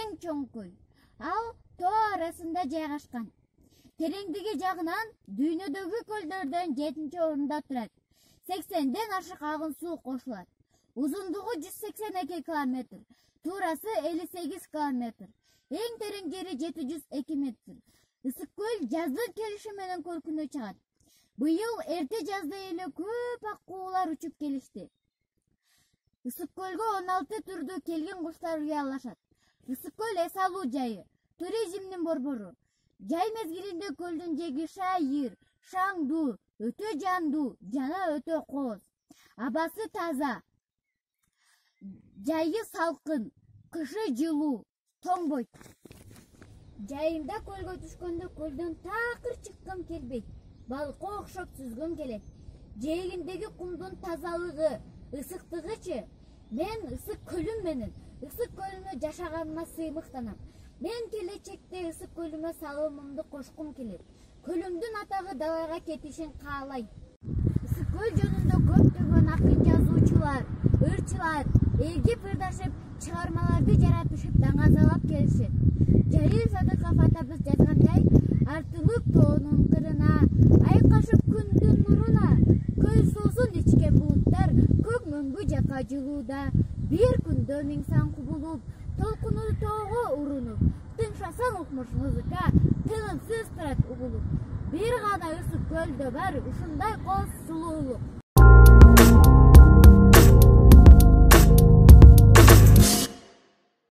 эң чоң көл. Ал тоо арасында жайгашкан. Тереңдиги жагынан дүйнөдөгү көлдөрдөн 7-чи орунда турат. 80ден ашык агын суу кошулат. Узундугу 182 километр, туурасы 58 километр. Эң терең жери 702 метр. Ысык көл жаздын келиши менен көркүнө чыгат. Быйыл эрте жазда эле көп аккуулар учуп келишти. Ысык көлгө 16 түрдүү келген куштар уялашат. Ысык көл эс алуу жайы, туризмдин борбору. Жай мезгилинде көлдүн жеги шайыр, шаңдуу, өтө жандуу жана өтө кооз. Абасы таза. Жайы салкын, кышы жылуу, тоңбойт. Жайында көлгө түшкөндө көлдөн такыр чыккым келбейт. Балыкка окшоп сүзгүм келет. Жээгиндеги кумдун тазалыгы, ысыктыгычы. Мен ысык көлүм менен ысык көлүмө жашаганыма сыймыктанам. Мен келечекте ысык көлүмө салымымды кошкум келет. Көлүмдүн атагы далайга кетишин каалайм. Ысык көл жөнүндө көптөгөн акын жазуучулар, ырчылар эгип ырдашып, чыгармаларды жаратышып, даңазалап келишет. Жалил Садыков атабыз жазгандай, артылып тоонун кырына, айкашып күндүн нуруна, көл суусун ичкен булуттар көк мөңгү жака жылууда. Бир күндө миң сан кубулуп, толкуну тоого урунуп, тыңшасаң укмуш музыка, тынымсыз турат угулуп. Бир гана ысык көлдө бар ушундай кооз сулуулук.